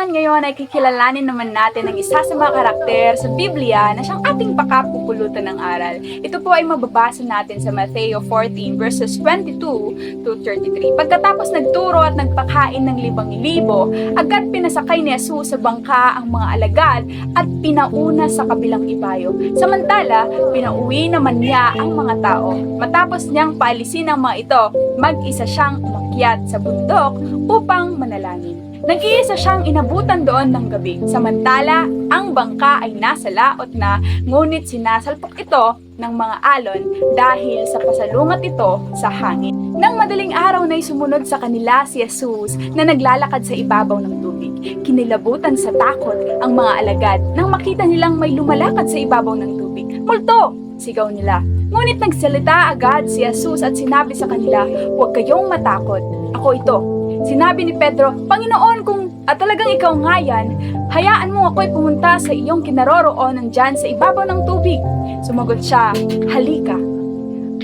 naman, ngayon ay kikilalanin naman natin ang isa sa mga karakter sa Biblia na siyang ating pakapupulutan ng aral. Ito po ay mababasa natin sa Mateo 14 verses 22 to 33. Pagkatapos nagturo at nagpakain ng 5,000, agad pinasakay ni Jesus sa bangka ang mga alagad at pinauna sa kabilang ibayo. Samantala, pinauwi naman niya ang mga tao. Matapos niyang paalisin ang mga ito, mag-isa siyang umakyat sa bundok upang manalangin. Nag-iisa siyang inabutan doon ng gabi. Samantala, ang bangka ay nasa laot na, ngunit sinasalpok ito ng mga alon dahil sa pasalungat ito sa hangin. Nang madaling araw na'y sumunod sa kanila si Jesus na naglalakad sa ibabaw ng tubig. Kinilabutan sa takot ang mga alagad nang makita nilang may lumalakad sa ibabaw ng tubig. "Multo!" sigaw nila. Ngunit nagsalita agad si Jesus at sinabi sa kanila, "Huwag kayong matakot. Ako ito." Sinabi ni Pedro, "Panginoon, kung talagang ikaw nga yan, hayaan mo ako'y pumunta sa iyong kinaroroonan dyan sa ibabaw ng tubig." Sumagot siya, "Halika."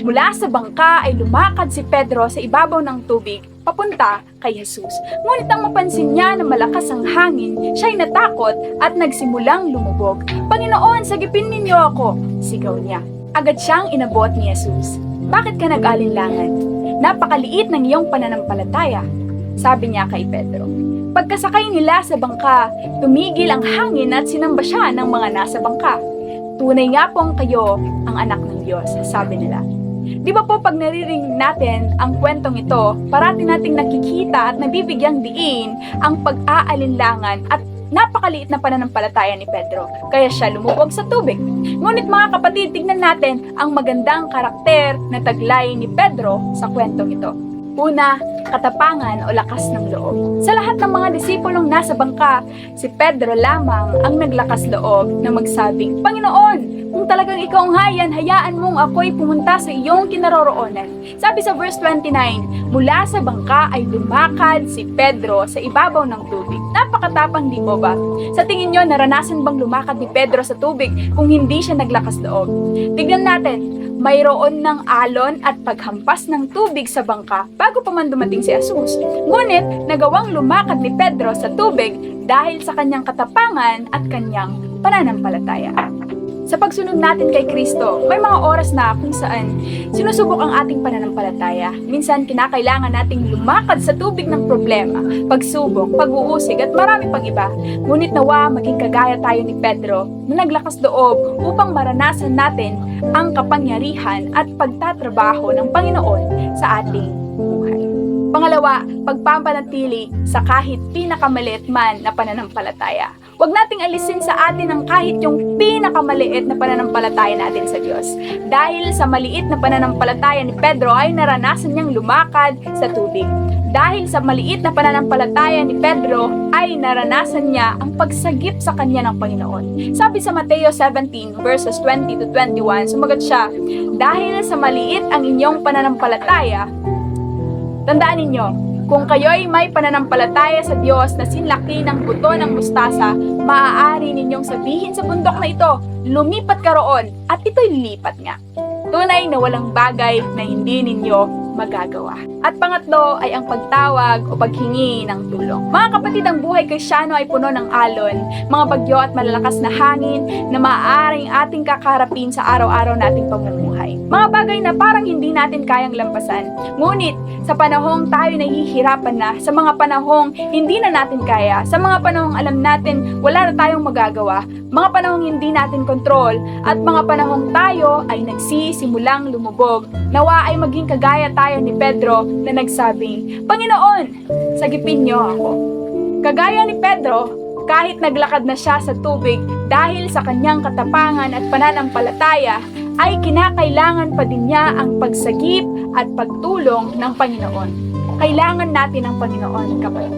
Mula sa bangka ay lumakad si Pedro sa ibabaw ng tubig, papunta kay Jesus. Ngunit nang mapansin niya na malakas ang hangin, siya'y natakot at nagsimulang lumubog. "Panginoon, sagipin ninyo ako!" sigaw niya. Agad siyang inabot ni Jesus. "Bakit ka nag-alinlangan? Napakaliit ng iyong pananampalataya," sabi niya kay Pedro. Pagkasakay nila sa bangka, tumigil ang hangin at sinamba siya ng mga nasa bangka. "Tunay nga pong kayo ang anak ng Diyos," sabi nila. Di ba po pag naririnig natin ang kwentong ito, parati nating nakikita at nabibigyang diin ang pag-aalinlangan at napakaliit na pananampalataya ni Pedro, kaya siya lumubog sa tubig. Ngunit mga kapatid, tignan natin ang magandang karakter na taglay ni Pedro sa kwentong ito. Una, katapangan o lakas ng loob. Sa lahat ng mga disipulong nasa bangka, si Pedro lamang ang naglakas loob na magsabing, "Panginoon, kung talagang ikaw nga yan, hayaan mong ako'y pumunta sa iyong kinaroroonan." Sabi sa verse 29, mula sa bangka ay lumakad si Pedro sa ibabaw ng tubig. Napakatapang, di po ba? Sa tingin nyo, naranasan bang lumakad ni Pedro sa tubig kung hindi siya naglakas loob? Tignan natin, mayroon ng alon at paghampas ng tubig sa bangka bago pa man dumating si Jesus. Ngunit nagawang lumakad ni Pedro sa tubig dahil sa kanyang katapangan at kanyang pananampalataya. Sa pagsunod natin kay Kristo, may mga oras na kung saan sinusubok ang ating pananampalataya. Minsan kinakailangan nating lumakad sa tubig ng problema, pagsubok, pag-uusig at marami pang iba. Ngunit nawa maging kagaya tayo ni Pedro na naglakas loob upang maranasan natin ang kapangyarihan at pagtatrabaho ng Panginoon sa ating buhay. Pangalawa, pagpapanatili sa kahit pinakamaliit man na pananampalataya. Huwag nating alisin sa atin ang kahit yung pinakamaliit na pananampalataya natin sa Diyos. Dahil sa maliit na pananampalataya ni Pedro ay naranasan niyang lumakad sa tubig. Dahil sa maliit na pananampalataya ni Pedro ay naranasan niya ang pagsagip sa kanya ng Panginoon. Sabi sa Mateo 17 verses 20 to 21, sumagot siya, "Dahil sa maliit ang inyong pananampalataya, tandaan ninyo, kung kayo'y may pananampalataya sa Diyos na sinlaki ng buto ng mustasa, maaari ninyong sabihin sa bundok na ito, lumipat ka roon, at ito'y lilipat nga. Tunay na walang bagay na hindi ninyo magagawa." At pangatlo ay ang pagtawag o paghingi ng tulong. Mga kapatid, ang buhay Kristiyano ay puno ng alon, mga bagyo at malalakas na hangin na maaaring ating kakaharapin sa araw-araw nating pamumuhay. Mga bagay na parang hindi natin kayang lampasan. Ngunit sa panahong tayo nahihirapan na, sa mga panahong hindi na natin kaya, sa mga panahong alam natin wala na tayong magagawa, mga panahong hindi natin kontrol, at mga panahong tayo ay nagsisimulang lumubog, nawa ay maging kagaya tayo ni Pedro na nagsabing, "Panginoon, sagipin niyo ako." Kagaya ni Pedro, kahit naglakad na siya sa tubig dahil sa kanyang katapangan at pananampalataya, ay kinakailangan pa din niya ang pagsagip at pagtulong ng Panginoon. Kailangan natin ang Panginoon, kapatid.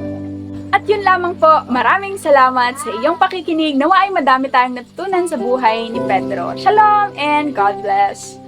At yun lamang po, maraming salamat sa iyong pakikinig. Nawa ay madami tayong natutunan sa buhay ni Pedro. Shalom and God bless!